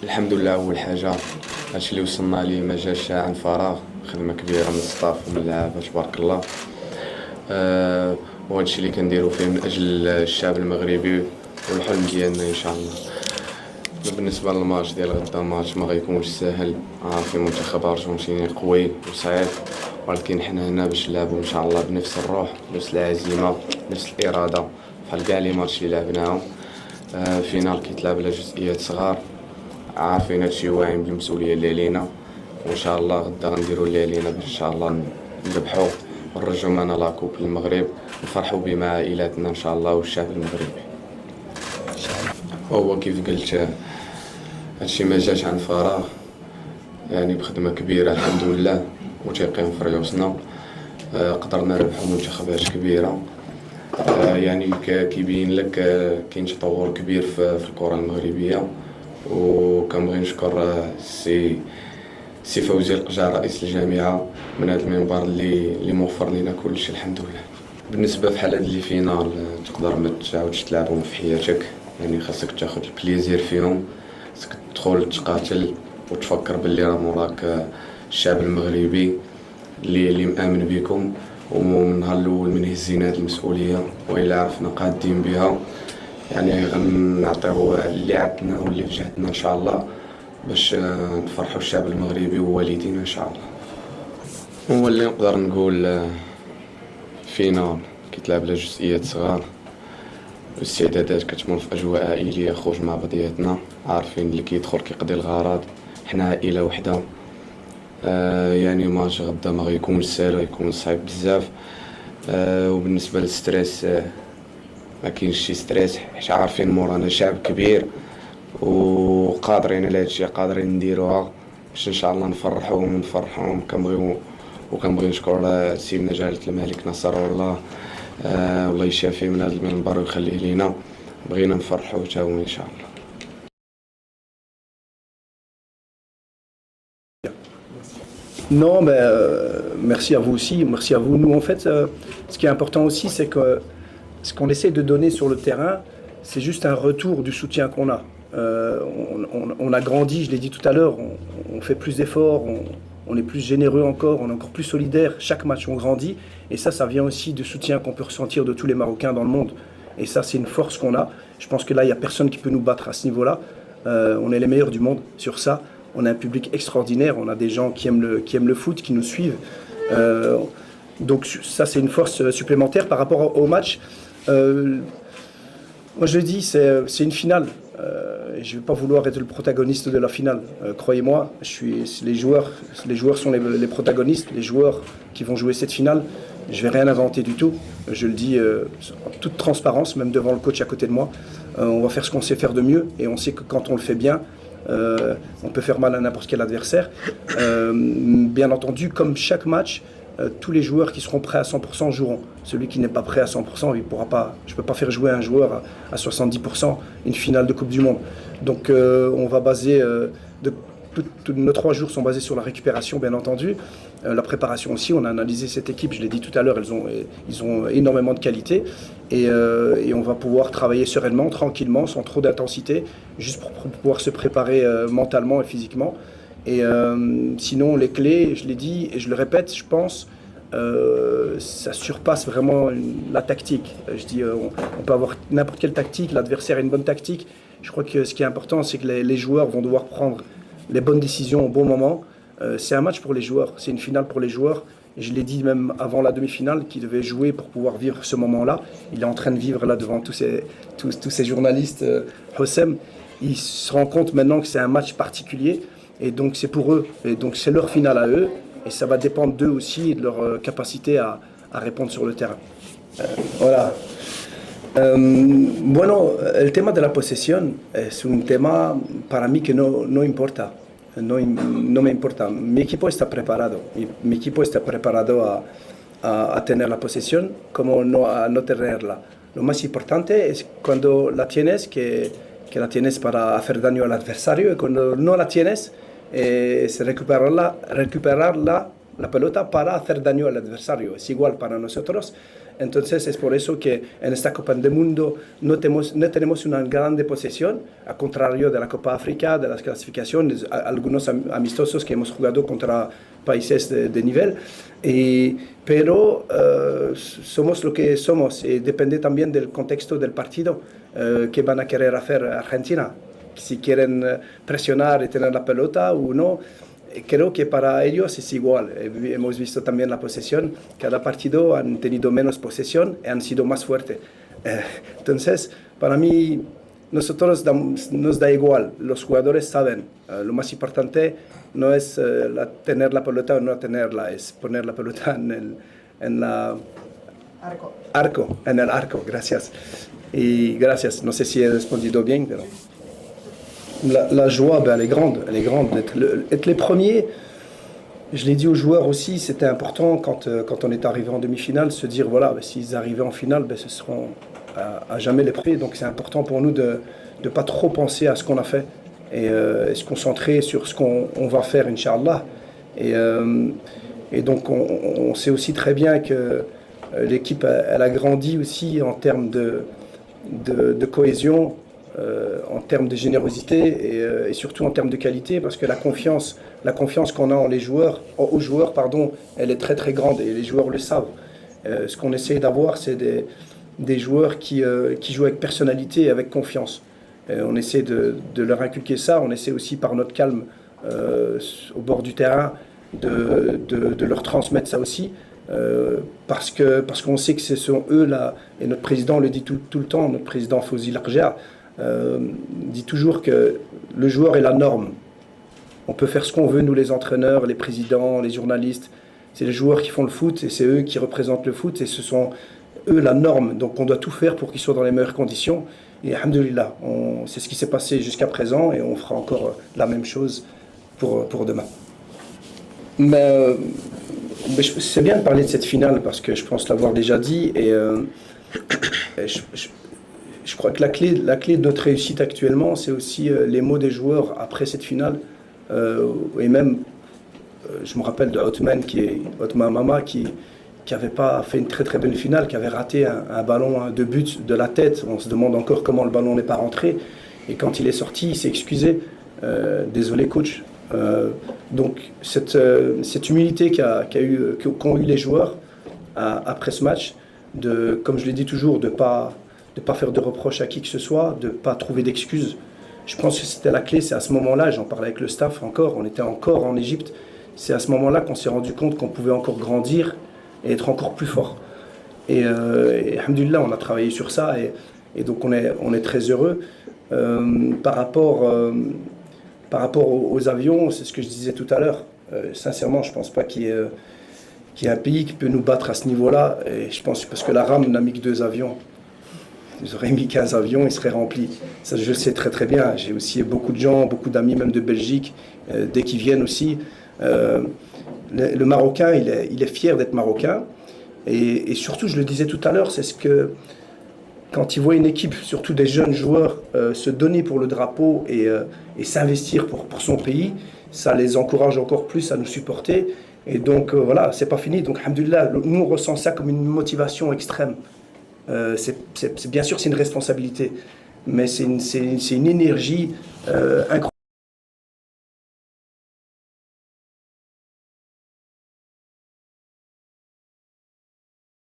الحمد لله. اول حاجه هادشي اللي وصلنا ليه ما جاش عن فراغ، خدمه كبيره من الستاف ومن اللعابه تبارك الله. وهادشي اللي كنديرو فيه من اجل الشعب المغربي والحلم ديالنا ان شاء الله. بالنسبه للماتش ديال غدا، ماتش ما غيكونش ساهل، عارفين منتخب ارجنتيني قوي وصعيب، ولكن حنا هنا باش نلعبوا ان شاء الله بنفس الروح، نفس العزيمه، نفس الاراده بحال كاع لي ماتش اللي لعبناهم. فينال كيتلعب على جزئيات صغار، عارفين هادشي، واعيين بالمسؤوليه اللي علينا، وان شاء الله غدا غنديروا اللي علينا باش ان شاء الله نربحوا ونرجعوا معنا لاكوب للمغرب، نفرحوا به مع عائلاتنا ان شاء الله والشعب المغربي. هو كيف قلت هادشي ما جاش عن فراغ، يعني بخدمه كبيره الحمد لله، وثيقين في ريوسنا. قدرنا نربحوا منتخبات كبيره. يعني كيبين لك كاين تطور كبير في الكره المغربيه. وكنبغي نشكر سي فوزي القجار رئيس الجامعه من هذا المنبر اللي موفر لنا كل شيء الحمد لله. بالنسبه في حالات اللي فينال تقدر ما تعاودش تلعبهم في حياتك، يعني خاصك تاخذ البليزير فيهم، خاصك تدخل تقاتل وتفكر باللي راه موراك الشعب المغربي اللي مآمن بكم، ومن النهار الاول من هزينا هذه المسؤوليه والى عرفنا قادين بها، يعني غنعطيو اللي عندنا واللي في جهتنا ان شاء الله باش نفرحوا الشعب المغربي ووالدينا ان شاء الله. هو اللي نقدر نقول فينال كيتلعب على جزئيات صغار، الاستعدادات كتمر في اجواء عائليه، خروج مع بعضياتنا، عارفين اللي كيدخل كيقضي الغرض، حنا عائله وحده. يعني ماتش غدا ما غيكونش سهل، غيكون صعيب بزاف. وبالنسبه للستريس ما كاينش شي ستريس، حيت عارفين مورانا شعب كبير وقادرين على هادشي، قادرين نديروها باش ان شاء الله نفرحوهم ونفرحوهم. وكنبغي نشكر سيدنا جلاله الملك نصر الله، الله يشافيه من هذا المنبر ويخليه لينا، بغينا نفرحوا حتى هو ان شاء الله. Non, mais merci à vous aussi, merci à vous. Nous, en fait, ce qui est important aussi, c'est que ce qu'on essaie de donner sur le terrain, c'est juste un retour du soutien qu'on a. On a grandi, je l'ai dit tout à l'heure, on fait plus d'efforts, on est plus généreux encore, on est encore plus solidaire. Chaque match, on grandit. Et ça vient aussi du soutien qu'on peut ressentir de tous les Marocains dans le monde. Et ça, c'est une force qu'on a. Je pense que là, il n'y a personne qui peut nous battre à ce niveau-là. On est les meilleurs du monde sur ça. On a un public extraordinaire, on a des gens qui aiment le foot, qui nous suivent. Donc ça, c'est une force supplémentaire par rapport au match. Moi, je le dis, c'est une finale. Je ne vais pas vouloir être le protagoniste de la finale. Croyez-moi, les joueurs sont les protagonistes, les joueurs qui vont jouer cette finale. Je ne vais rien inventer du tout. Je le dis en toute transparence, même devant le coach à côté de moi. On va faire ce qu'on sait faire de mieux, et on sait que quand on le fait bien, on peut faire mal à n'importe quel adversaire. Bien entendu, comme chaque match, tous les joueurs qui seront prêts à 100% joueront. Celui qui n'est pas prêt à 100%, il pourra pas. Je ne peux pas faire jouer un joueur à 70% une finale de Coupe du Monde. Donc on va baser... nos 3 jours sont basés sur la récupération, bien entendu. La préparation aussi, on a analysé cette équipe, je l'ai dit tout à l'heure, ils ont énormément de qualité. Et on va pouvoir travailler sereinement, tranquillement, sans trop d'intensité, juste pour pouvoir se préparer mentalement et physiquement. Et sinon, les clés, je l'ai dit et je le répète, je pense, ça surpasse vraiment la tactique. Je dis, on peut avoir n'importe quelle tactique, l'adversaire a une bonne tactique. Je crois que ce qui est important, c'est que les joueurs vont devoir prendre les bonnes décisions au bon moment. C'est un match pour les joueurs, c'est une finale pour les joueurs. Et je l'ai dit même avant la demi-finale, qui devait jouer pour pouvoir vivre ce moment-là. Il est en train de vivre là devant tous ces journalistes. Hossem, il se rend compte maintenant que c'est un match particulier. Et donc c'est pour eux, et donc c'est leur finale à eux. Et ça va dépendre d'eux aussi et de leur capacité à répondre sur le terrain. Voilà. Bueno, el tema de la posesión es un tema para mí que no importa. No me importa. Mi equipo está preparado. Mi equipo está preparado a tener la posesión como a no tenerla. Lo más importante es cuando la tienes, que la tienes para hacer daño al adversario, y cuando no la tienes, es recuperar la pelota para hacer daño al adversario. Es igual para nosotros. Entonces es por eso que en esta Copa del Mundo no tenemos una grande posesión, al contrario de la Copa África, de las clasificaciones, algunos amistosos que hemos jugado contra países de nivel, pero somos lo que somos y depende también del contexto del partido que van a querer hacer Argentina, si quieren presionar y tener la pelota o no. Creo que para ellos es igual. Hemos visto también la posesión. Cada partido han tenido menos posesión y han sido más fuertes. Entonces, para mí, nosotros nos da igual. Los jugadores saben. Lo más importante no es tener la pelota o no tenerla, es poner la pelota en el arco. Gracias. Y gracias. No sé si he respondido bien, pero... La joie, elle est grande. Être les premiers, je l'ai dit aux joueurs aussi, c'était important quand on est arrivé en demi-finale, se dire voilà, s'ils arrivaient en finale, ce seront à jamais les premiers. Donc c'est important pour nous de ne pas trop penser à ce qu'on a fait et se concentrer sur ce qu'on va faire, Inch'Allah. Et donc on sait aussi très bien que l'équipe elle a grandi aussi en termes de cohésion. En termes de générosité et surtout en termes de qualité, parce que la confiance qu'on a aux joueurs, elle est très très grande et les joueurs le savent. Ce qu'on essaie d'avoir, c'est des joueurs qui jouent avec personnalité et avec confiance. On essaie de leur inculquer ça, on essaie aussi par notre calme au bord du terrain de leur transmettre ça aussi. Parce qu'on sait que ce sont eux là, et notre président le dit tout le temps, notre président Fawzi Larja dit toujours que le joueur est la norme. On peut faire ce qu'on veut, nous les entraîneurs, les présidents, les journalistes. C'est les joueurs qui font le foot et c'est eux qui représentent le foot et ce sont eux la norme. Donc on doit tout faire pour qu'ils soient dans les meilleures conditions. Et alhamdoulilah, c'est ce qui s'est passé jusqu'à présent et on fera encore la même chose pour demain. Mais c'est bien de parler de cette finale parce que je pense l'avoir déjà dit et je crois que la clé de notre réussite actuellement, c'est aussi les mots des joueurs après cette finale. Et même, je me rappelle de Othman Mama qui n'avait pas fait une très très bonne finale, qui avait raté un ballon de but de la tête. On se demande encore comment le ballon n'est pas rentré. Et quand il est sorti, il s'est excusé. Désolé coach. Donc cette humilité qu'ont eu les joueurs après ce match, comme je l'ai dit toujours, de ne pas faire de reproches à qui que ce soit, de ne pas trouver d'excuses. Je pense que c'était la clé, c'est à ce moment-là, j'en parlais avec le staff encore, on était encore en Égypte, c'est à ce moment-là qu'on s'est rendu compte qu'on pouvait encore grandir et être encore plus fort. Et alhamdoulilah, on a travaillé sur ça et donc on est très heureux. Par rapport aux avions, c'est ce que je disais tout à l'heure. Sincèrement, je ne pense pas qu'il y ait un pays qui peut nous battre à ce niveau-là. Et je pense parce que la RAM n'a mis que 2 avions. Ils auraient mis 15 avions, ils seraient remplis. Ça, je le sais très très bien. J'ai aussi beaucoup de gens, beaucoup d'amis même de Belgique, dès qu'ils viennent aussi. Le Marocain, il est fier d'être Marocain. Et surtout, je le disais tout à l'heure, c'est ce que quand il voit une équipe, surtout des jeunes joueurs, se donner pour le drapeau et s'investir pour son pays, ça les encourage encore plus à nous supporter. Et donc voilà, c'est pas fini. Donc alhamdoulilah, nous on ressent ça comme une motivation extrême. Bien sûr, c'est une responsabilité, mais c'est une énergie incroyable.